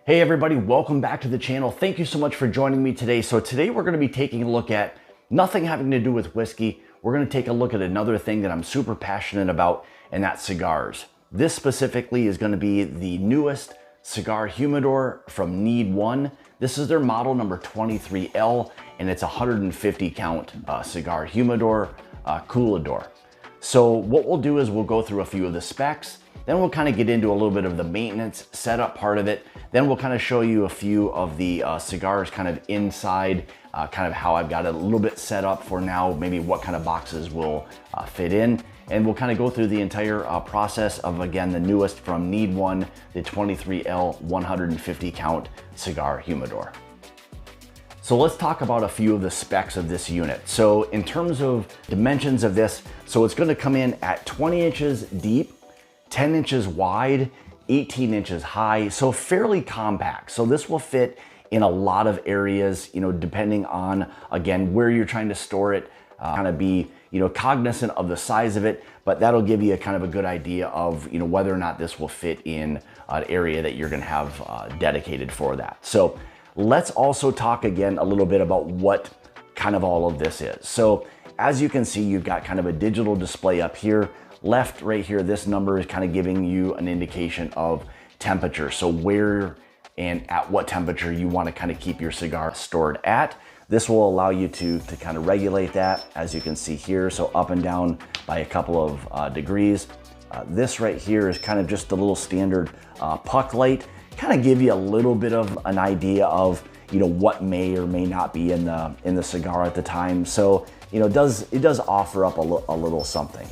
Hey everybody, welcome back to the channel. Thank you so much for joining me today. So today we're going to be taking a look at nothing having to do with whiskey. We're going to take a look at another thing that I'm super passionate about, and that's cigars. This specifically is going to be the newest Cigar Humidor from NeedOne. This is their model number 23L, and it's a 150 count Cigar Humidor Coolador. So what we'll do is we'll go through a few of the specs, then we'll kind of get into a little bit of the maintenance setup part of it. Then we'll kind of show you a few of the cigars kind of inside, kind of how I've got it a little bit set up for now, maybe what kind of boxes will fit in. And we'll kind of go through the entire process of, again, the newest from NeedOne, the 23L 150 count Cigar Humidor. So let's talk about a few of the specs of this unit. So in terms of dimensions of this, so it's going to come in at 20 inches deep, 10 inches wide, 18 inches high, so fairly compact. So this will fit in a lot of areas, you know, depending on, again, where you're trying to store it, kind of be, you know, cognizant of the size of it, but that'll give you a kind of a good idea of, you know, whether or not this will fit in an area that you're gonna have dedicated for that. So let's also talk again a little bit about what kind of all of this is. So as you can see, you've got kind of a digital display up here. Left right here, this number is kind of giving you an indication of temperature. So where and at what temperature you want to kind of keep your cigar stored at. This will allow you to kind of regulate that, as you can see here. So up and down by a couple of degrees. This right here is kind of just a little standard puck light, kind of give you a little bit of an idea of, you know, what may or may not be in the cigar at the time. So, you know, it does offer up a little something.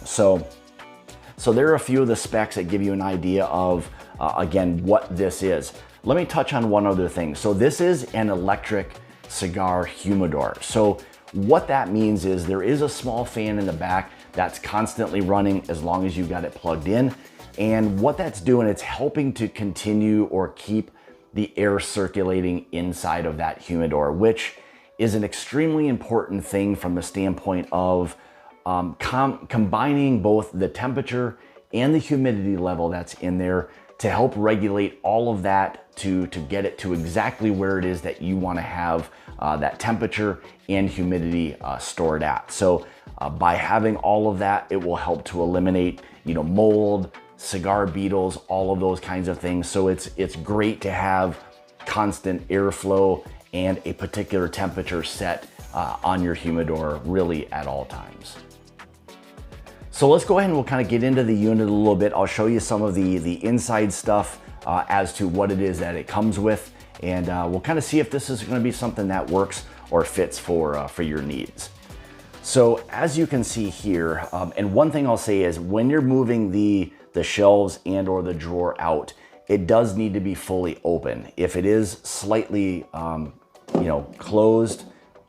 So there are a few of the specs that give you an idea of, again, what this is. Let me touch on one other thing. So this is an electric cigar humidor. So what that means is there is a small fan in the back that's constantly running as long as you've got it plugged in. And what that's doing, it's helping to continue or keep the air circulating inside of that humidor, which is an extremely important thing from the standpoint of combining both the temperature and the humidity level that's in there to help regulate all of that to get it to exactly where it is that you want to have that temperature and humidity stored at. So by having all of that, it will help to eliminate, you know, mold, cigar beetles, all of those kinds of things. So it's great to have constant airflow and a particular temperature set on your humidor really at all times. So let's go ahead and we'll kind of get into the unit a little bit. I'll show you some of the inside stuff as to what it is that it comes with, and we'll kind of see if this is going to be something that works or fits for your needs. So as you can see here, and one thing I'll say is when you're moving the shelves and or the drawer out, it does need to be fully open. If it is slightly, you know, closed,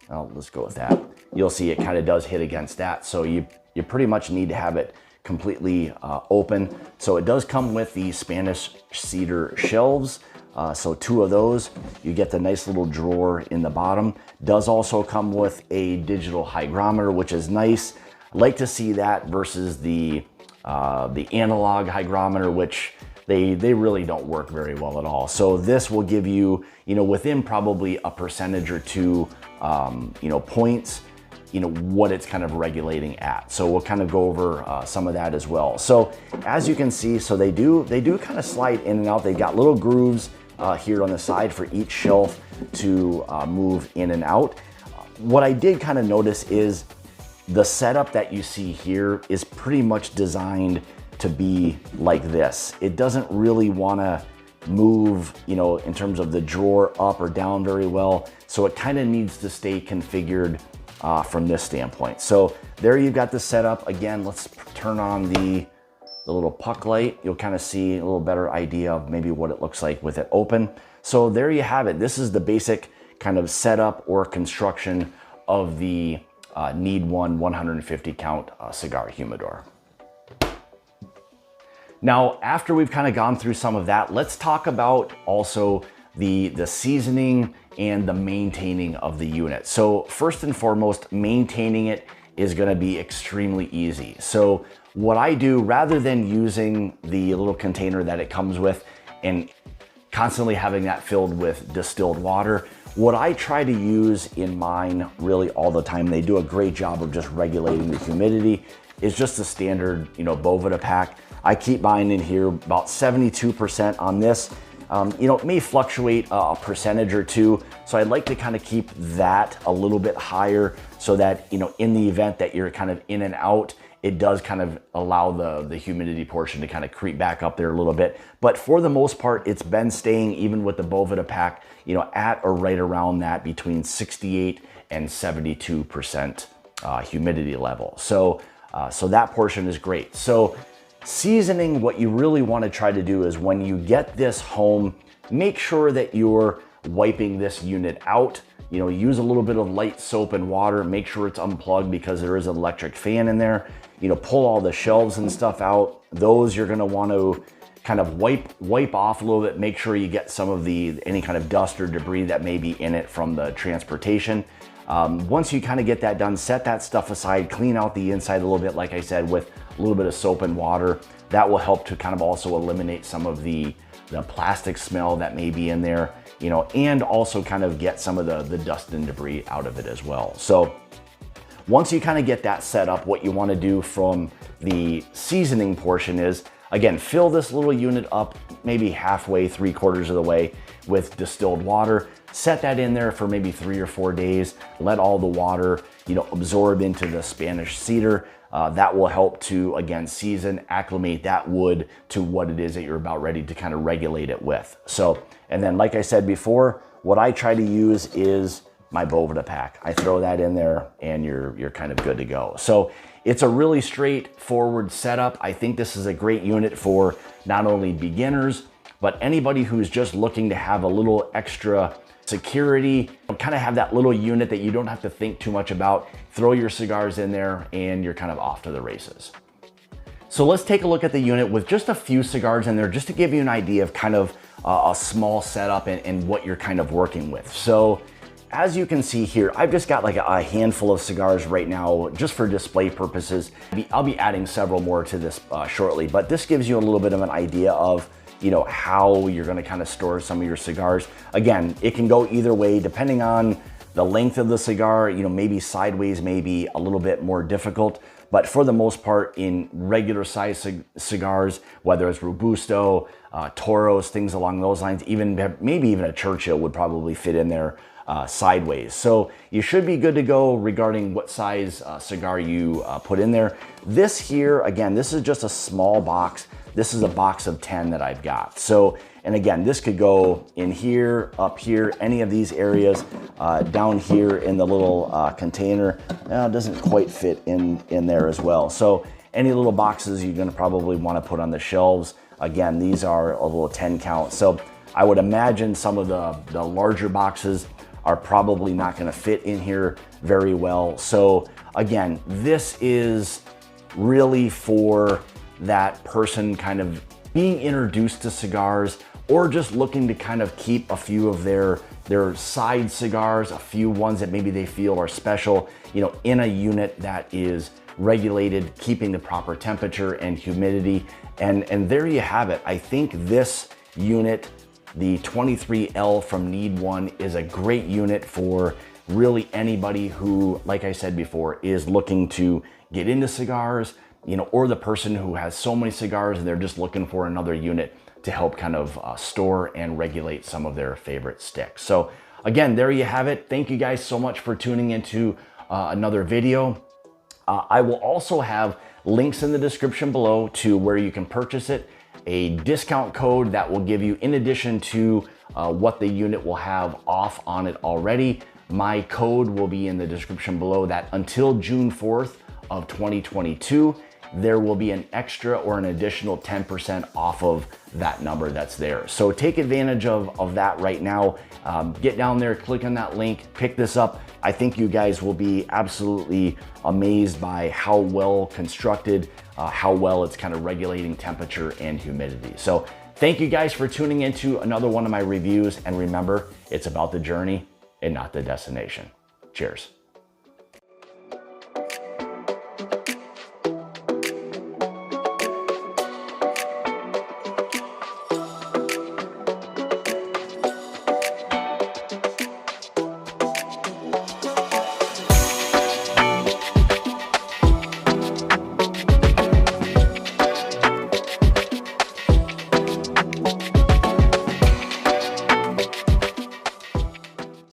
let's go with that. You'll see it kind of does hit against that. So you pretty much need to have it completely open. So it does come with the Spanish cedar shelves. So 2 of those. You get the nice little drawer in the bottom. Does also come with a digital hygrometer, which is nice. I like to see that versus the analog hygrometer, which they really don't work very well at all. So this will give you, you know, within probably a percentage or two, you know, points, you know, what it's kind of regulating at. So we'll kind of go over some of that as well. So as you can see, so they do kind of slide in and out. They've got little grooves here on the side for each shelf to move in and out. What I did kind of notice is the setup that you see here is pretty much designed to be like this. It doesn't really want to move, you know, in terms of the drawer up or down very well. So it kind of needs to stay configured from this standpoint. So there you've got the setup. Again, let's turn on the little puck light. You'll kind of see a little better idea of maybe what it looks like with it open. So there you have it. This is the basic kind of setup or construction of the NeedOne 150 count Cigar Humidor. Now, after we've kind of gone through some of that, let's talk about also the seasoning and the maintaining of the unit. So first and foremost, maintaining it is going to be extremely easy. So what I do, rather than using the little container that it comes with and constantly having that filled with distilled water. What I try to use in mine really all the time, they do a great job of just regulating the humidity, is just the standard, Boveda pack. I keep mine in here about 72% on this. It may fluctuate a percentage or two, so I'd like to kind of keep that a little bit higher so that, in the event that you're kind of in and out, it does kind of allow the humidity portion to kind of creep back up there a little bit. But for the most part, it's been staying, even with the Boveda pack, at or right around that between 68 and 72% humidity level. So that portion is great. So seasoning, what you really want to try to do is when you get this home, make sure that you're wiping this unit out. Use a little bit of light soap and water, make sure it's unplugged because there is an electric fan in there. Pull all the shelves and stuff out. Those you're gonna want to kind of wipe off a little bit, make sure you get some of any kind of dust or debris that may be in it from the transportation. Once you kind of get that done, set that stuff aside, clean out the inside a little bit, like I said, with a little bit of soap and water. That will help to kind of also eliminate some of the plastic smell that may be in there, and also kind of get some of the dust and debris out of it as well. So once you kind of get that set up, what you want to do from the seasoning portion is, again, fill this little unit up maybe halfway, 3/4 of the way with distilled water. Set that in there for maybe 3 or 4 days. Let all the water, absorb into the Spanish cedar. That will help to, again, season, acclimate that wood to what it is that you're about ready to kind of regulate it with. So, and then like I said before, what I try to use is my Boveda pack. I throw that in there and you're kind of good to go. So it's a really straightforward setup. I think this is a great unit for not only beginners, but anybody who's just looking to have a little extra security, kind of have that little unit that you don't have to think too much about. Throw your cigars in there and you're kind of off to the races. So let's take a look at the unit with just a few cigars in there, just to give you an idea of kind of a small setup and what you're kind of working with. So as you can see here, I've just got like a handful of cigars right now, just for display purposes. I'll be adding several more to this shortly, but this gives you a little bit of an idea of how you're gonna kind of store some of your cigars. Again, it can go either way depending on the length of the cigar. Maybe sideways may be a little bit more difficult, but for the most part, in regular size cigars, whether it's Robusto, Toros, things along those lines, maybe even a Churchill would probably fit in there sideways. So you should be good to go regarding what size cigar you put in there. This here, again, this is just a small box. This is a box of 10 that I've got. So, and again, this could go in here, up here, any of these areas, down here in the little container. It doesn't quite fit in there as well. So any little boxes you're gonna probably wanna put on the shelves. Again, these are a little 10 count. So I would imagine some of the larger boxes are probably not gonna fit in here very well. So again, this is really for that person kind of being introduced to cigars, or just looking to kind of keep a few of their side cigars, a few ones that maybe they feel are special, in a unit that is regulated, keeping the proper temperature and humidity. And there you have it. I think this unit, the 23L from NeedOne, is a great unit for really anybody who, like I said before, is looking to get into cigars, or the person who has so many cigars and they're just looking for another unit to help kind of store and regulate some of their favorite sticks. So again, there you have it. Thank you guys so much for tuning into another video. I will also have links in the description below to where you can purchase it, a discount code that will give you, in addition to what the unit will have off on it already, my code will be in the description below, that until June 4th of 2022, there will be an extra or an additional 10% off of that number that's there. So take advantage of that right now. Get down there, click on that link, pick this up. I think you guys will be absolutely amazed by how well constructed, how well it's kind of regulating temperature and humidity. So thank you guys for tuning into another one of my reviews. And remember, it's about the journey and not the destination. Cheers.